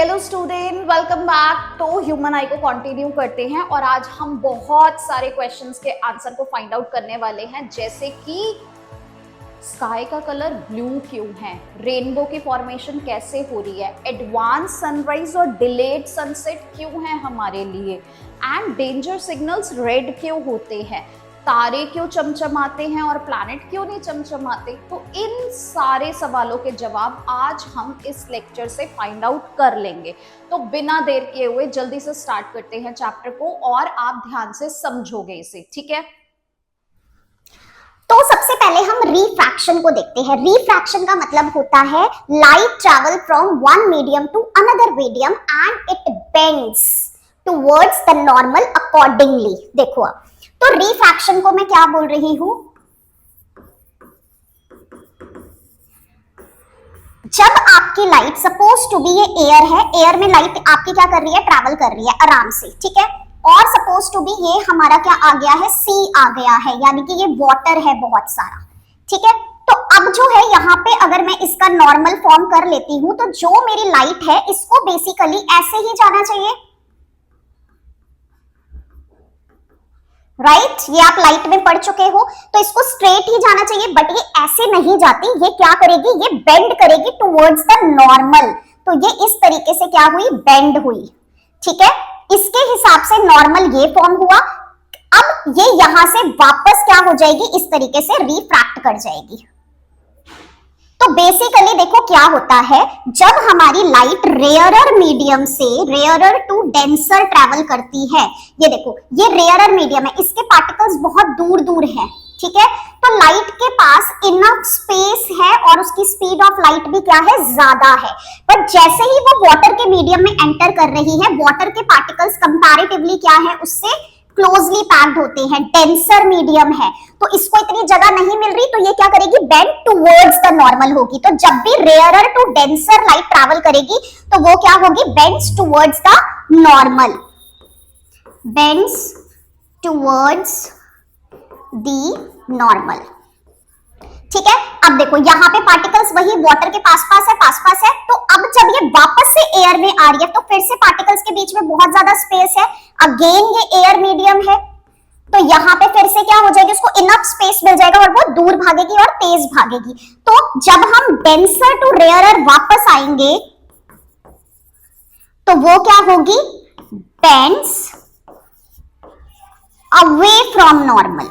Hello student, welcome back. तो human आई को continue करते हैं और आज हम बहुत सारे क्वेश्चंस के आंसर को फाइंड आउट करने वाले हैं, जैसे कि स्काई का कलर ब्लू क्यों है, रेनबो की फॉर्मेशन कैसे हो रही है, एडवांस सनराइज और डिलेड सनसेट क्यों है हमारे लिए, एंड डेंजर सिग्नल्स रेड क्यों होते हैं, तारे क्यों चमचमाते हैं और प्लैनेट क्यों नहीं चमचमाते। तो इन सारे सवालों के जवाब आज हम इस लेक्चर से फाइंड आउट कर लेंगे। तो बिना देर किए हुए जल्दी से स्टार्ट करते हैं चैप्टर को और आप ध्यान से समझोगे इसे, ठीक है। तो सबसे पहले हम रिफ्रैक्शन को देखते हैं। रिफ्रैक्शन का मतलब होता है light travel from one medium to another medium and it bends towards the normal accordingly. देखो अब तो रिफ्रैक्शन को मैं क्या बोल रही हूं, जब आपकी लाइट सपोज टू बी ये एयर है, एयर में लाइट आपकी क्या कर रही है, ट्रैवल कर रही है आराम से, ठीक है। और सपोज टू बी ये हमारा क्या आ गया है, सी आ गया है, यानी कि ये वाटर है बहुत सारा, ठीक है। तो अब जो है यहाँ पे अगर मैं इसका नॉर्मल फॉर्म कर लेती हूं तो जो मेरी लाइट है इसको बेसिकली ऐसे ही जाना चाहिए, राइट ये आप लाइट में पढ़ चुके हो। तो इसको स्ट्रेट ही जाना चाहिए, बट ये ऐसे नहीं जाती, ये क्या करेगी, ये बेंड करेगी टुवर्ड्स द नॉर्मल। तो ये इस तरीके से क्या हुई, बेंड हुई, ठीक है। इसके हिसाब से नॉर्मल ये फॉर्म हुआ। अब ये यहां से वापस क्या हो जाएगी, इस तरीके से रिफ्रैक्ट कर जाएगी। तो बेसिकली देखो क्या होता है, जब हमारी लाइट रेयरर मीडियम से रेयरर टू डेंसर ट्रैवल करती है, ये देखो ये रेयरर मीडियम है, इसके पार्टिकल्स बहुत दूर दूर हैं, ठीक है। तो लाइट के पास इनफ स्पेस है और उसकी स्पीड ऑफ लाइट भी क्या है, ज्यादा है। पर जैसे ही वो वाटर के मीडियम में एंटर कर रही है, वाटर के पार्टिकल्स कंपैरेटिवली क्या है, उससे क्लोजली पैक्ड होते हैं, डेंसर मीडियम है, तो इसको इतनी जगह नहीं मिल रही, तो ये क्या करेगी, बेंड टुवर्ड्स द नॉर्मल होगी। तो जब भी rarer to denser light travel करेगी तो वो क्या होगी, bends towards the normal, bends towards the normal, ठीक है। अब देखो यहाँ पे पार्टिकल्स वही वाटर के पास पास है, तो अब जब ये वापस से एयर में आ रही है तो फिर से पार्टिकल्स के बीच में बहुत ज्यादा स्पेस है, अगेन ये एयर मीडियम है, तो यहाँ पे फिर से क्या हो जाएगी, उसको इनफ स्पेस मिल जाएगा और वो दूर भागेगी और तेज भागेगी। तो जब हम डेंसर टू रेयरर वापस आएंगे तो वो क्या होगी, बेंड्स अवे फ्रॉम नॉर्मल।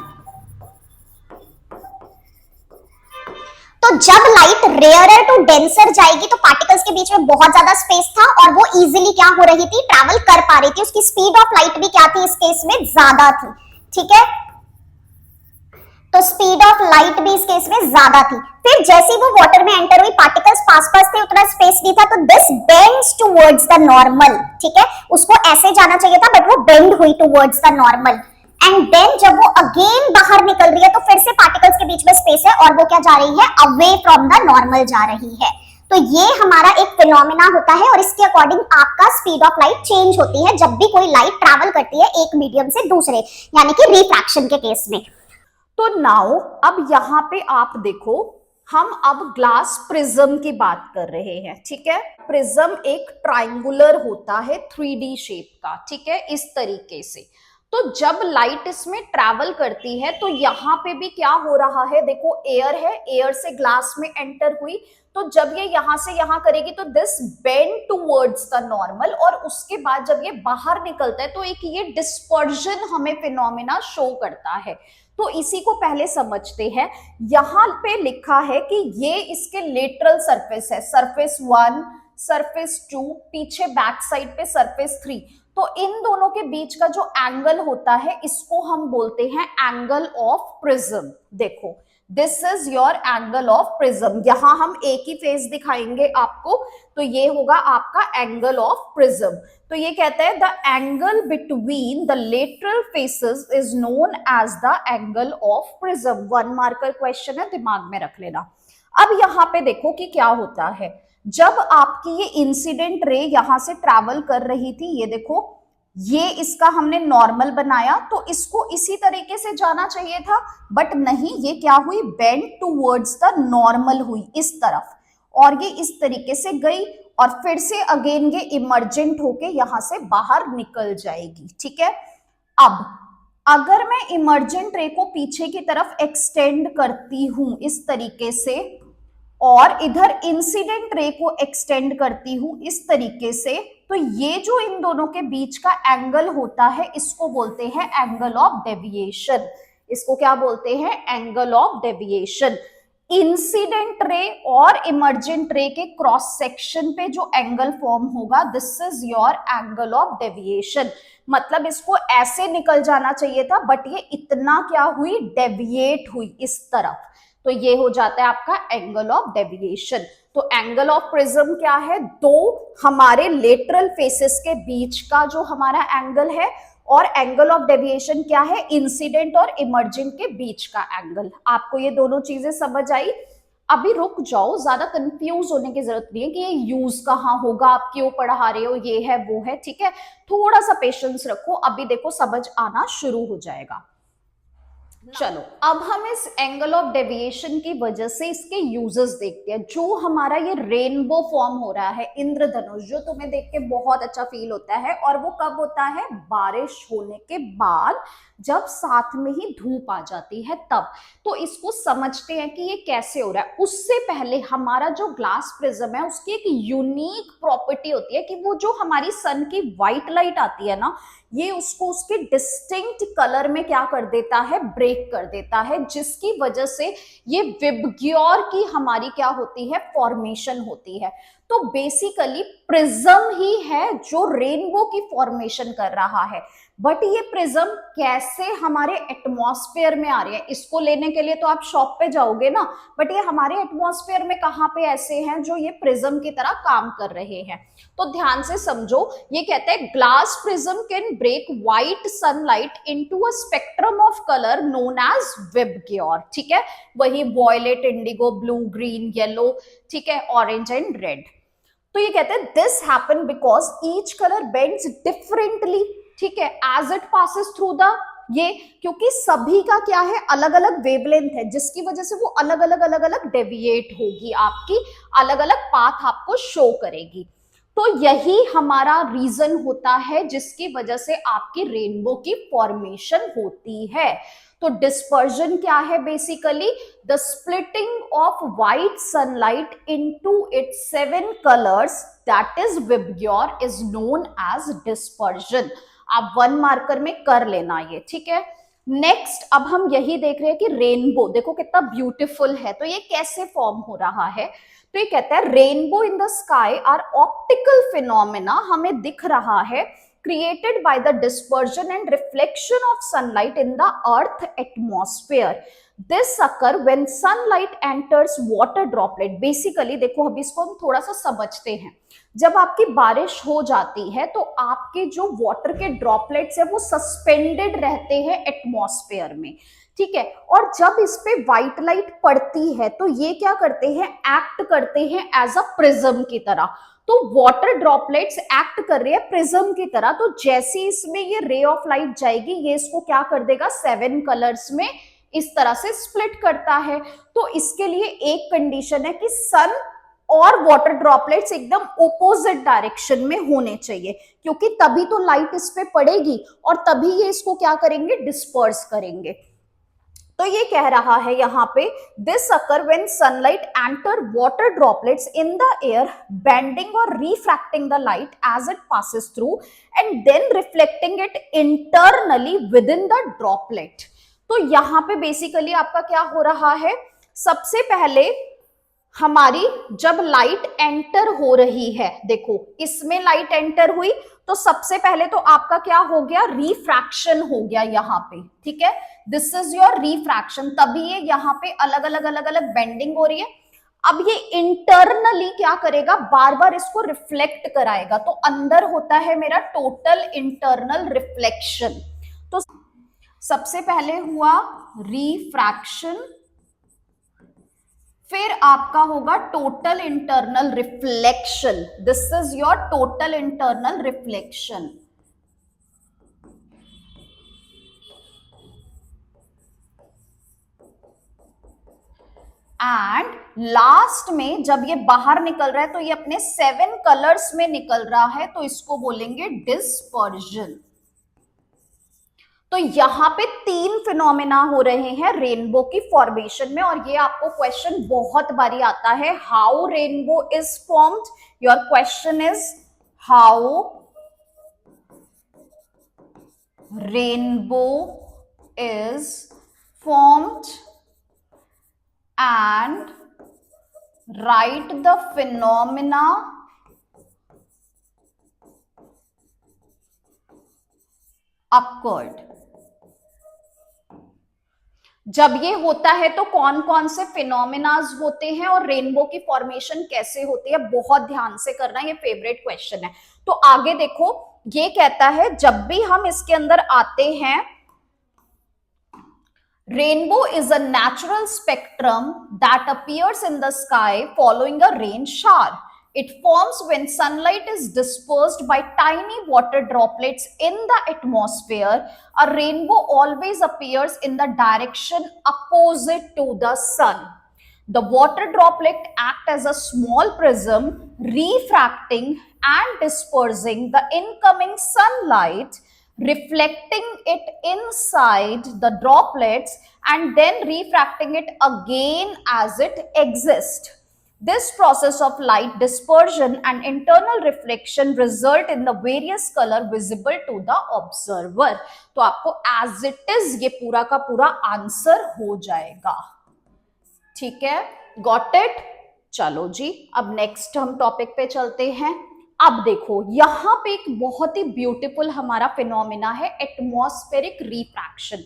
तो जब लाइट रेयरर टू डेंसर जाएगी तो पार्टिकल्स के बीच में बहुत ज्यादा स्पेस था और वो इजीली क्या हो रही थी, ट्रैवल कर पा रही थी, उसकी स्पीड ऑफ लाइट भी क्या थी, इस केस में ज्यादा थी, ठीक है। तो स्पीड ऑफ लाइट भी इस केस में ज्यादा थी। फिर जैसे वो वाटर में एंटर हुई, पार्टिकल्स पास थे, उतना स्पेस नहीं था, तो this bends towards the normal, ठीक है। उसको ऐसे जाना चाहिए था बट वो बेंड हुई towards the normal, and then जब वो अगेन बाहर निकल रही है तो फिर से पार्टिकल्स के बीच में स्पेस है और वो क्या जा रही है, अवे फ्रॉम द नॉर्मल जा रही है। तो ये हमारा एक फिनोमेना होता है और इसके अकॉर्डिंग आपका स्पीड ऑफ लाइट चेंज होती है जब भी कोई लाइट ट्रैवल करती है एक मीडियम से दूसरे, यानी कि रिफ्रैक्शन के केस में। तो नाउ अब यहाँ पे आप देखो, हम अब ग्लास प्रिज्म की बात कर रहे हैं, ठीक है। प्रिज्म एक ट्राइंगुलर होता है 3D शेप का, ठीक है, इस तरीके से। तो जब लाइट इसमें ट्रैवल करती है तो यहाँ पे भी क्या हो रहा है, देखो एयर है, एयर से ग्लास में एंटर हुई, तो जब ये यहाँ से यहाँ करेगी तो this bend towards the normal, और उसके बाद जब ये बाहर निकलता है तो एक ये डिस्पर्जन हमें फिनोमेना शो करता है। तो इसी को पहले समझते हैं। यहाँ पे लिखा है कि ये इसके लेटरल सरफेस है, सरफेस 1, सरफेस 2, पीछे बैक साइड पे सरफेस 3। तो इन दोनों के बीच का जो एंगल होता है इसको हम बोलते हैं एंगल ऑफ प्रिज्म। देखो this is your angle of prism, यहां हम एक ही फेस दिखाएंगे आपको, तो ये होगा आपका एंगल ऑफ प्रिज्म। तो ये कहता है the angle between the lateral faces is known as the angle of prism. 1 marker question है, दिमाग में रख लेना। अब यहाँ पे देखो कि क्या होता है, जब आपकी ये इंसिडेंट रे यहां से ट्रैवल कर रही थी, ये देखो ये इसका हमने नॉर्मल बनाया, तो इसको इसी तरीके से जाना चाहिए था, बट नहीं, ये क्या हुई, बेंड टुवर्ड्स द नॉर्मल हुई इस तरफ। और ये इस तरीके से गई और फिर से अगेन ये इमर्जेंट होके यहां से बाहर निकल जाएगी, ठीक है। अब अगर मैं इमर्जेंट रे को पीछे की तरफ एक्सटेंड करती हूं इस तरीके से और इधर इंसिडेंट रे को एक्सटेंड करती हूं इस तरीके से, तो ये जो इन दोनों के बीच का एंगल होता है इसको बोलते हैं एंगल ऑफ डेविएशन। इसको क्या बोलते हैं? Angle of deviation. Incident ray और इमर्जेंट रे के क्रॉस सेक्शन पे जो एंगल फॉर्म होगा, this is your angle of deviation. मतलब इसको ऐसे निकल जाना चाहिए था, बट ये इतना क्या हुई? डेविएट हुई इस तरफ, तो ये हो जाता है आपका एंगल ऑफ डेविएशन। तो एंगल ऑफ प्रिज्म क्या है? दो हमारे लेटरल फेसेस के बीच का जो हमारा एंगल है, और एंगल ऑफ डेविएशन क्या है? इंसिडेंट और इमर्जेंट के बीच का एंगल। आपको ये दोनों चीजें समझ आई? अभी रुक जाओ, ज्यादा कंफ्यूज होने की जरूरत नहीं है कि ये यूज कहाँ होगा, आप क्यों पढ़ा रहे हो, ये है वो है, ठीक है। थोड़ा सा पेशेंस रखो, अभी देखो समझ आना शुरू हो जाएगा। चलो अब हम इस एंगल ऑफ डेविएशन की वजह से इसके यूजेस देखते हैं। जो हमारा ये रेनबो फॉर्म हो रहा है, इंद्रधनुष, जो तुम्हें देख के बहुत अच्छा फील होता है, और वो कब होता है? बारिश होने के बाद, जब साथ में ही धूप आ जाती है तब। तो इसको समझते हैं कि ये कैसे हो रहा है। उससे पहले हमारा जो ग्लास प्रिज्म है उसकी एक यूनिक प्रॉपर्टी होती है कि वो जो हमारी सन की व्हाइट लाइट आती है ना, ये उसको उसके डिस्टिंक्ट कलर में क्या कर देता है? ब्रेक कर देता है, जिसकी वजह से ये विबग्योर की हमारी क्या होती है? फॉर्मेशन होती है। तो बेसिकली प्रिज्म ही है जो रेनबो की फॉर्मेशन कर रहा है। बट ये प्रिज्म कैसे हमारे एटमॉस्फेयर में आ रहे हैं, इसको लेने के लिए तो आप शॉप पे जाओगे ना, बट ये हमारे एटमॉस्फेयर में कहाँ पे ऐसे हैं जो ये प्रिज्म की तरह काम कर रहे हैं? तो ध्यान से समझो, ये कहते हैं glass prism can break white sunlight into a spectrum of colour known as VIBGYOR, ठीक है। वही violet, indigo, blue, green, yellow, ठीक है, ऑरेंज एंड रेड। तो ये कहते हैं this happen because each colour bends differently, ठीक है, as it passes through the ये, क्योंकि सभी का क्या है? अलग अलग वेवलेंथ है, जिसकी वजह से वो अलग अलग डेविएट होगी, आपकी अलग अलग पाथ आपको शो करेगी। तो यही हमारा रीजन होता है जिसकी वजह से आपकी रेनबो की फॉर्मेशन होती है। तो डिस्पर्जन क्या है? Basically the splitting of white sunlight into its 7 colours, that is VIBGYOR, is known as dispersion. आप 1 मार्कर में कर लेना ये, ठीक है। नेक्स्ट अब हम यही देख रहे हैं कि रेनबो देखो कितना ब्यूटीफुल है, तो ये कैसे फॉर्म हो रहा है? तो ये कहता है rainbow in the sky are optical phenomena, हमें दिख रहा है, created by the dispersion and reflection of sunlight in the earth atmosphere. This occur when sunlight enters water droplet. Basically देखो अभी इसको हम थोड़ा सा समझते हैं। जब आपकी बारिश हो जाती है तो आपके जो वाटर के ड्रॉपलेट्स है वो सस्पेंडेड रहते हैं एटमॉस्फेयर में, ठीक है। और जब इस पे व्हाइट लाइट पड़ती है तो ये क्या करते हैं? एक्ट करते हैं एज अ प्रिज्म की तरह। तो वाटर ड्रॉपलेट्स एक्ट कर रहे हैं प्रिज्म की तरह। तो जैसे इसमें ये रे ऑफ लाइट जाएगी, ये इसको क्या कर देगा? 7 कलर्स में इस तरह से स्प्लिट करता है। तो इसके लिए एक कंडीशन है कि सन और वाटर ड्रॉपलेट्स एकदम ओपोजिट डायरेक्शन में होने चाहिए, क्योंकि तभी तो लाइट इस पे पड़ेगी और तभी ये इसको क्या करेंगे? डिस्पर्स करेंगे। तो ये कह रहा है यहाँ पे this occur when sunlight enter water droplets in the air, bending और refracting the light as it passes through and then reflecting it internally within the droplet. तो यहाँ पे बेसिकली आपका क्या हो रहा है? सबसे पहले हमारी जब लाइट एंटर हो रही है, देखो इसमें लाइट एंटर हुई तो सबसे पहले तो आपका क्या हो गया? रिफ्रैक्शन हो गया यहाँ पे, ठीक है। दिस इज योर रिफ्रैक्शन, तभी ये यहाँ पे अलग अलग बेंडिंग हो रही है। अब ये इंटरनली क्या करेगा? बार बार इसको रिफ्लेक्ट कराएगा। तो अंदर होता है मेरा टोटल इंटरनल रिफ्लेक्शन। तो सबसे पहले हुआ रिफ्रैक्शन, फिर आपका होगा total internal reflection. This is your total internal reflection. And last में जब ये बाहर निकल रहा है तो ये अपने 7 कलर्स में निकल रहा है, तो इसको बोलेंगे डिस्पर्जन। तो यहां पे 3 फिनोमेना हो रहे हैं रेनबो की फॉर्मेशन में, और ये आपको क्वेश्चन बहुत बारी आता है, how rainbow is formed. Your question is how rainbow is formed and write the phenomena occurred। जब ये होता है तो कौन कौन से फिनोमेनाज होते हैं और रेनबो की फॉर्मेशन कैसे होती है, बहुत ध्यान से करना, ये फेवरेट क्वेश्चन है। तो आगे देखो, ये कहता है जब भी हम इसके अंदर आते हैं, Rainbow is a natural spectrum that appears in the sky following a rain shower. It forms when sunlight is dispersed by tiny water droplets in the atmosphere. A rainbow always appears in the direction opposite to the sun. The water droplet act as a small prism, refracting and dispersing the incoming sunlight, reflecting it inside the droplets and then refracting it again as it exists. This process of light dispersion and internal reflection result in the various color visible to the observer. तो आपको as it is ये पूरा का पूरा answer हो जाएगा, ठीक है, गॉट इट। चलो जी, अब नेक्स्ट हम टॉपिक पे चलते हैं। अब देखो यहां पे एक बहुत ही ब्यूटीफुल हमारा फिनोमिना है, atmospheric refraction.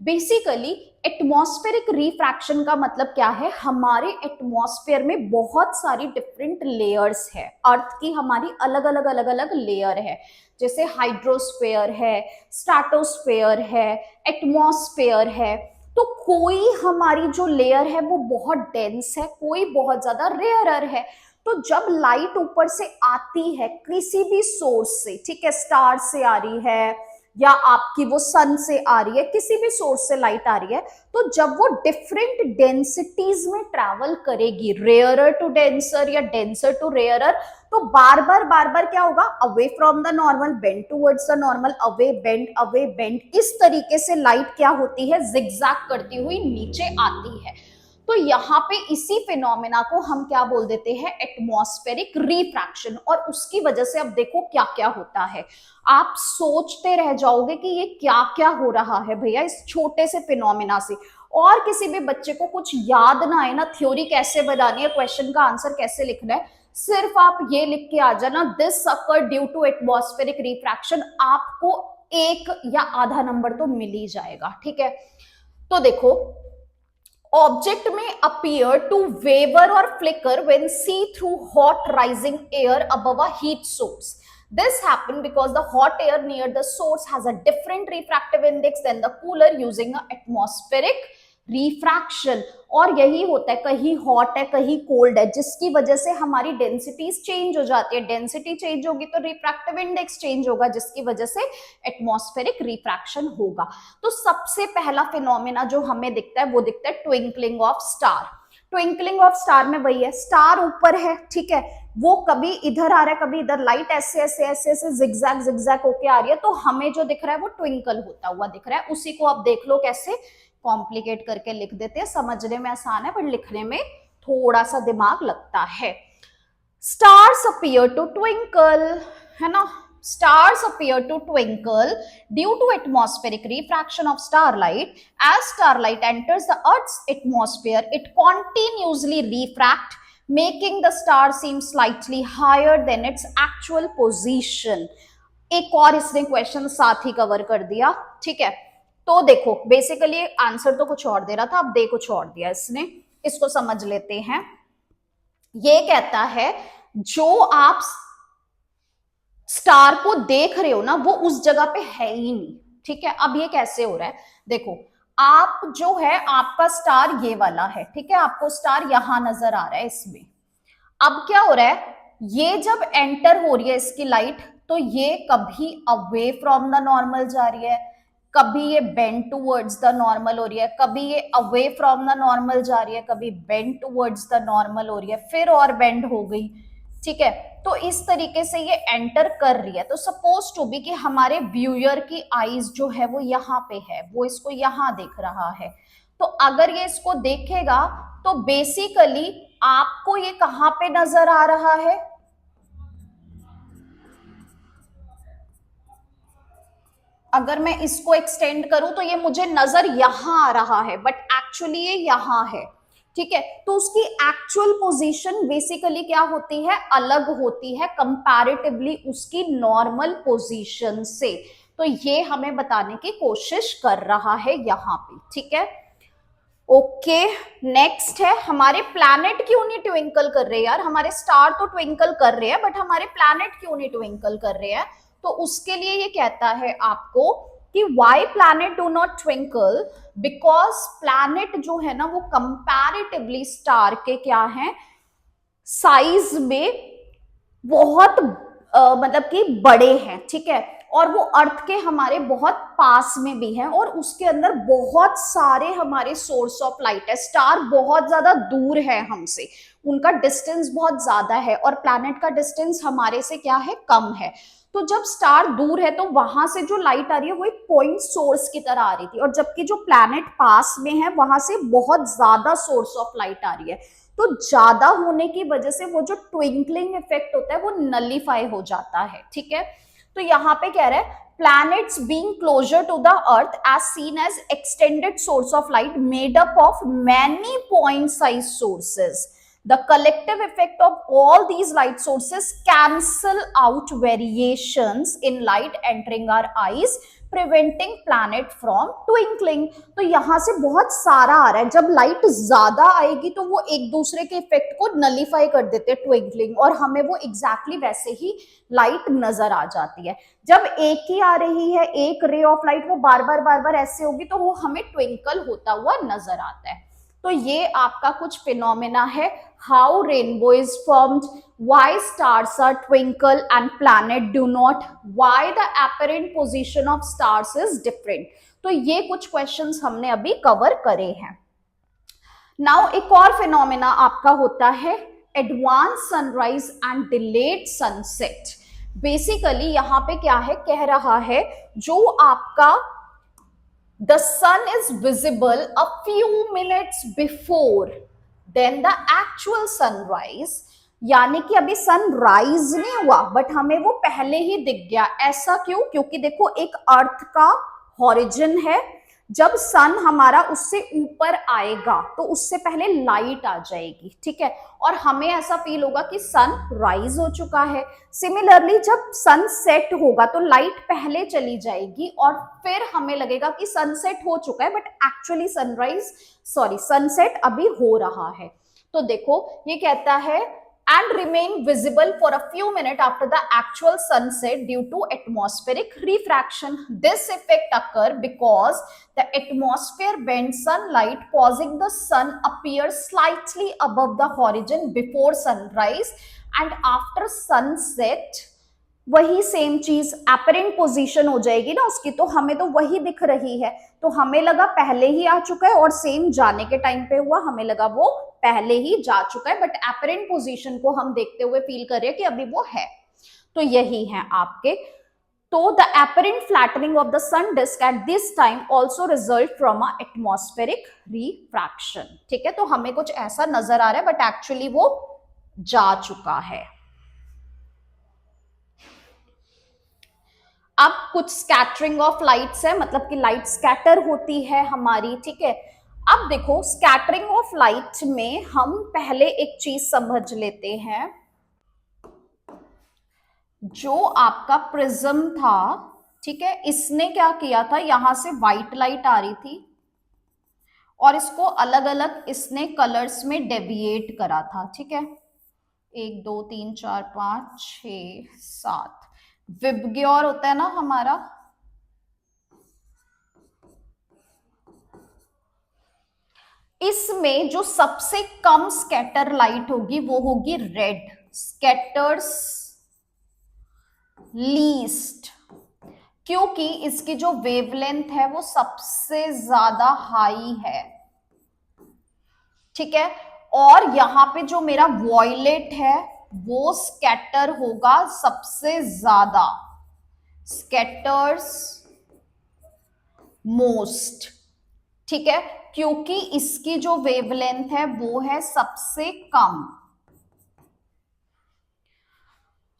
Basically atmospheric refraction का मतलब क्या है, हमारे एटमॉस्फेयर में बहुत सारी डिफरेंट लेयर्स है, अर्थ की हमारी अलग अलग लेयर है, जैसे हाइड्रोस्फेयर है, स्ट्रेटोस्फेयर है, एटमॉस्फेयर है। तो कोई हमारी जो लेयर है वो बहुत डेंस है, कोई बहुत ज्यादा रेयरर है। तो जब लाइट ऊपर से आती है किसी भी सोर्स से, ठीक है, स्टार से आ रही है या आपकी वो सन से आ रही है, किसी भी सोर्स से लाइट आ रही है, तो जब वो डिफरेंट डेंसिटीज में ट्रैवल करेगी, रेयरर टू डेंसर या डेंसर टू रेयरर, तो बार बार क्या होगा, away from the normal, bend towards the normal, away bend, इस तरीके से लाइट क्या होती है, जिगजैग करती हुई नीचे आती है। तो यहाँ पे इसी फिनोमेना को हम क्या बोल देते हैं, एटमॉस्फेरिक रिफ्रैक्शन। और उसकी वजह से अब देखो क्या क्या होता है, आप सोचते रह जाओगे कि ये क्या क्या हो रहा है भैया इस छोटे से फिनोमेना से। और किसी भी बच्चे को कुछ याद ना आए ना, थ्योरी कैसे बनानी है, क्वेश्चन का आंसर कैसे लिखना है, सिर्फ आप ये लिख के आ जाना, this occur due to atmospheric refraction, आपको 1 या आधा नंबर तो मिल ही जाएगा, ठीक है। तो देखो, ऑब्जेक्ट में appear to waver or flicker when see through hot rising air above a heat source. This happened because the hot air near the source has a different refractive index than the cooler using a atmospheric refraction. और यही होता है, कहीं hot है कहीं cold है, जिसकी वजह से हमारी डेंसिटीज चेंज हो जाती है, डेंसिटी चेंज होगी तो रिफ्रैक्टिव इंडेक्स चेंज होगा, जिसकी वजह से एटमॉस्फेरिक रिफ्रैक्शन होगा। तो सबसे पहला फिनोमेना जो हमें दिखता है वो दिखता है twinkling of star. Twinkling of star में वही है, स्टार ऊपर है, ठीक है, वो कभी इधर आ रहा है कभी इधर, लाइट ऐसे ऐसे ऐसे ऐसे जिगजैग होके आ रही है, तो हमें जो दिख रहा है वो ट्विंकल होता हुआ दिख रहा है। उसी को आप देख लो कैसे कॉम्प्लिकेट करके लिख देते हैं, समझने में आसान है पर लिखने में थोड़ा सा दिमाग लगता है। स्टार्स अपीयर टू ट्विंकल, है ना, stars appear to twinkle due to atmospheric refraction of starlight. As starlight enters the Earth's atmosphere, it continuously refracts, making the star seem slightly higher than its actual position. एक और इसने question साथ ही cover कर दिया, ठीक है। तो देखो बेसिकली आंसर तो कुछ और दे रहा था, अब दे कुछ और दिया इसने, इसको समझ लेते हैं। ये कहता है जो आप स्टार को देख रहे हो ना वो उस जगह पे है ही नहीं, ठीक है। अब ये कैसे हो रहा है, देखो आप जो है आपका स्टार ये वाला है, ठीक है, आपको स्टार यहां नजर आ रहा है इसमें। अब क्या हो रहा है, ये जब एंटर हो रही है इसकी लाइट तो ये कभी अवे फ्रॉम द नॉर्मल जा रही है, कभी ये बेंड टूवर्ड्स द नॉर्मल हो रही है, कभी ये अवे फ्रॉम द नॉर्मल जा रही है, कभी बेंड टूवर्ड्स द नॉर्मल हो रही है, फिर और बेंड हो गई, ठीक है। तो इस तरीके से ये एंटर कर रही है। तो सपोज टू बी कि हमारे व्यूअर की आईज जो है वो यहाँ पे है, वो इसको यहाँ देख रहा है। तो अगर ये इसको देखेगा तो बेसिकली आपको ये कहां पे नजर आ रहा है, अगर मैं इसको एक्सटेंड करूं तो ये मुझे नजर यहां आ रहा है, बट एक्चुअली ये यहां है, ठीक है। तो उसकी एक्चुअल पोजीशन बेसिकली क्या होती है, अलग होती है कंपैरेटिवली उसकी नॉर्मल पोजीशन से। तो ये हमें बताने की कोशिश कर रहा है यहां पे, ठीक है। ओके, नेक्स्ट है हमारे प्लैनेट क्यों नहीं ट्विंकल कर रहे यार, हमारे स्टार तो ट्विंकल कर रहे हैं बट हमारे प्लैनेट क्यों नहीं ट्विंकल कर रहे हैं। तो उसके लिए ये कहता है आपको कि why planet do not twinkle, because planet जो है ना वो कंपैरेटिवली स्टार के क्या है, साइज में बहुत मतलब कि बड़े हैं, ठीक है। और वो अर्थ के हमारे बहुत पास में भी हैं और उसके अंदर बहुत सारे हमारे सोर्स ऑफ लाइट है। स्टार बहुत ज्यादा दूर है हमसे, उनका डिस्टेंस बहुत ज्यादा है और प्लैनेट का डिस्टेंस हमारे से क्या है, कम है। तो जब स्टार दूर है तो वहां से जो लाइट आ रही है वो एक पॉइंट सोर्स की तरह आ रही थी, और जबकि जो प्लैनेट पास में है वहां से बहुत ज्यादा सोर्स ऑफ लाइट आ रही है। तो ज्यादा होने की वजह से वो जो ट्विंकलिंग इफेक्ट होता है वो नलीफाई हो जाता है, ठीक है। तो यहाँ पे कह रहा है planets being closer to the earth as seen as extended source of light made up of many point size sources. The collective effect of all these light sources cancel out variations in light entering our eyes, preventing planet from twinkling. तो यहां से बहुत सारा आ रहा है, जब light ज्यादा आएगी तो वो एक दूसरे के इफेक्ट को नलीफाई कर देते हैं ट्विंकलिंग, और हमें वो एग्जैक्टली वैसे ही लाइट नजर आ जाती है। जब एक ही आ रही है, एक रे ऑफ लाइट, वो बार बार ऐसे होगी तो वो हमें ट्विंकल होता हुआ नजर आता है। तो ये आपका कुछ फिनोमेना है, how rainbow is formed, why stars are twinkle and planet do not, why the apparent position of stars is different। तो ये कुछ क्वेश्चंस हमने अभी कवर करे हैं। नाउ एक और फिनोमेना आपका होता है advance sunrise and delayed sunset. Basically यहां पे क्या है, कह रहा है जो आपका the sun is visible a few minutes before then the actual sunrise, यानी कि अभी सनराइज नहीं हुआ बट हमें वो पहले ही दिख गया। ऐसा क्यों, क्योंकि देखो एक अर्थ का हॉरिजन है, जब सन हमारा उससे ऊपर आएगा तो उससे पहले लाइट आ जाएगी, ठीक है, और हमें ऐसा फील होगा कि सन राइज हो चुका है। सिमिलरली जब सन सेट होगा तो लाइट पहले चली जाएगी और फिर हमें लगेगा कि सनसेट हो चुका है, बट एक्चुअली सनसेट अभी हो रहा है। तो देखो ये कहता है and remain visible for a few minutes after the actual sunset due to atmospheric refraction. This effect occurs because the atmosphere bends sunlight, causing the sun appear slightly above the horizon before sunrise, and after sunset वही same चीज apparent position हो जाएगी ना उसकी, तो हमें तो वही दिख रही है, तो हमें लगा पहले ही आ चुका है, और सेम जाने के टाइम पे हुआ, हमें लगा वो पहले ही जा चुका है, बट एपरेंट पोजीशन को हम देखते हुए फील कर रहे हैं कि अभी वो है। तो यही है आपके। तो the apparent flattening of the sun disc at this time also result from a atmospheric refraction, ठीक है। तो हमें कुछ ऐसा नजर आ रहा है बट एक्चुअली वो जा चुका है। अब कुछ स्कैटरिंग ऑफ लाइट्स है, मतलब कि लाइट स्कैटर होती है हमारी, ठीक है। अब देखो स्कैटरिंग ऑफ लाइट में हम पहले एक चीज समझ लेते हैं, जो आपका प्रिज्म था, ठीक है, इसने क्या किया था, यहां से व्हाइट लाइट आ रही थी और इसको अलग अलग इसने कलर्स में डेविएट करा था, ठीक है, 1 2 3 4 5 6 7 विबग्योर होता है ना हमारा, इसमें जो सबसे कम स्कैटर लाइट होगी वो होगी रेड, स्कैटर्स लीस्ट। क्योंकि इसकी जो वेवलेंथ है वो सबसे ज्यादा हाई है, ठीक है। और यहां पे जो मेरा वॉयलेट है वो स्कैटर होगा सबसे ज्यादा, स्कैटर्स मोस्ट, ठीक है, क्योंकि इसकी जो वेवलेंथ है वो है सबसे कम।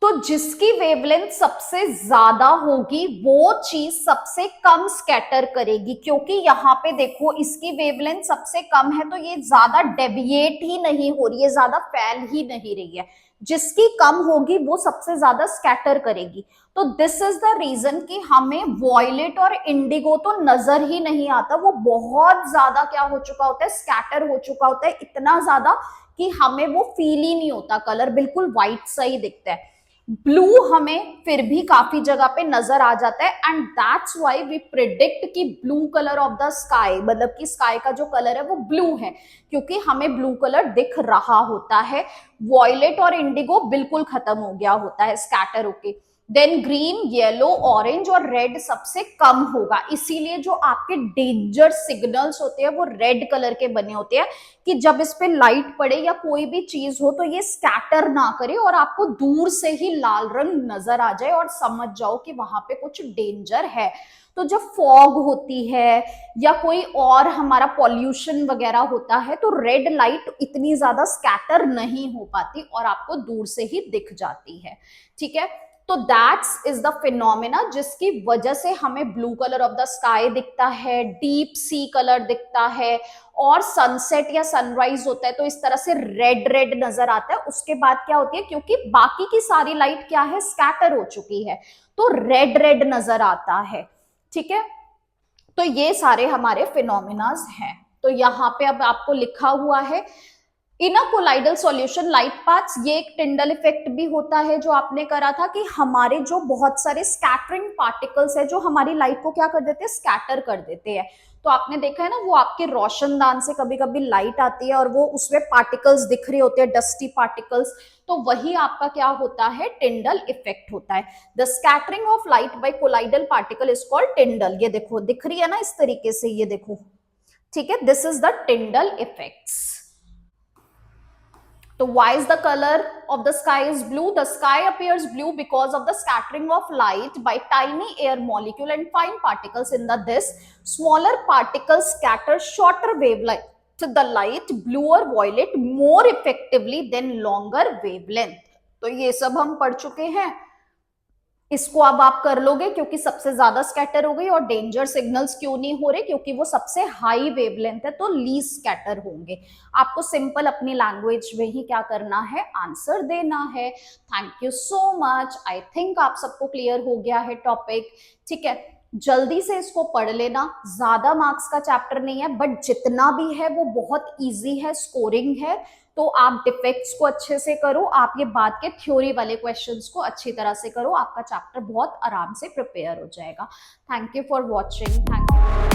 तो जिसकी वेवलेंथ सबसे ज्यादा होगी वो चीज सबसे कम स्कैटर करेगी, क्योंकि यहां पे देखो इसकी वेवलेंथ सबसे कम है तो ये ज्यादा डेविएट ही नहीं हो रही है, ज्यादा फैल ही नहीं रही है। जिसकी कम होगी वो सबसे ज्यादा स्कैटर करेगी। तो दिस इज द रीजन कि हमें वॉयलेट और इंडिगो तो नजर ही नहीं आता, वो बहुत ज्यादा क्या हो चुका होता है, स्कैटर हो चुका होता है, इतना ज्यादा कि हमें वो फील ही नहीं होता, कलर बिल्कुल व्हाइट सा ही दिखता है। ब्लू हमें फिर भी काफी जगह पे नजर आ जाता है, and that's why we predict कि blue colour of the sky, मतलब कि स्काई का जो कलर है वो ब्लू है, क्योंकि हमें ब्लू कलर दिख रहा होता है। वॉयलेट और इंडिगो बिल्कुल खत्म हो गया होता है स्कैटर होके। देन ग्रीन, येलो, ऑरेंज और रेड सबसे कम होगा, इसीलिए जो आपके डेंजर सिग्नल्स होते हैं वो रेड कलर के बने होते हैं, कि जब इस पे लाइट पड़े या कोई भी चीज हो तो ये स्कैटर ना करे और आपको दूर से ही लाल रंग नजर आ जाए और समझ जाओ कि वहां पे कुछ डेंजर है। तो जब फॉग होती है या कोई और हमारा पॉल्यूशन वगैरह होता है तो रेड लाइट इतनी ज्यादा स्कैटर नहीं हो पाती और आपको दूर से ही दिख जाती है, ठीक है। तो दैट्स इज द फिनोमेना जिसकी वजह से हमें blue colour of the sky दिखता है, डीप सी कलर दिखता है, और सनसेट या सनराइज होता है तो इस तरह से रेड रेड नजर आता है। उसके बाद क्या होती है, क्योंकि बाकी की सारी लाइट क्या है, स्कैटर हो चुकी है, तो रेड रेड नजर आता है, ठीक है। तो ये सारे हमारे फिनोमिनाज हैं। तो यहाँ पे अब आपको लिखा हुआ है in a colloidal solution light paths, ये एक टिंडल इफेक्ट भी होता है जो आपने करा था, कि हमारे जो बहुत सारे स्कैटरिंग पार्टिकल्स है जो हमारी लाइट को क्या कर देते हैं, स्कैटर कर देते हैं। तो आपने देखा है ना, वो आपके रोशनदान से कभी कभी लाइट आती है और वो उसमें पार्टिकल्स दिख रहे होते हैं, डस्टी पार्टिकल्स, तो वही आपका क्या होता है, टिंडल इफेक्ट होता है। The scattering of light by colloidal particle is called टिंडल। ये देखो दिख रही है ना इस तरीके से, ये देखो, ठीक है, this is the टिंडल effects. So why is the color of the sky is blue? The sky appears blue because of the scattering of light by tiny air molecule and fine particles in the disk. Smaller particles scatter shorter wavelength to the light, blue or violet, more effectively than longer wavelength. तो ये सब हम पढ़ चुके हैं, इसको अब आप कर लोगे, क्योंकि सबसे ज्यादा स्कैटर हो गई। और डेंजर सिग्नल्स क्यों नहीं हो रहे, क्योंकि वो सबसे हाई वेवलेंथ है तो लीस्ट स्कैटर होंगे। आपको सिंपल अपनी लैंग्वेज में ही क्या करना है, आंसर देना है। Thank you so much. I think आप सबको क्लियर हो गया है टॉपिक, ठीक है। जल्दी से इसको पढ़ लेना, ज्यादा मार्क्स का चैप्टर नहीं है, बट जितना भी है वो बहुत इजी है, स्कोरिंग है। तो आप डिफेक्ट्स को अच्छे से करो, आप ये बाद के थ्योरी वाले क्वेश्चंस को अच्छी तरह से करो, आपका चैप्टर बहुत आराम से प्रिपेयर हो जाएगा। Thank you for watching. Thank you.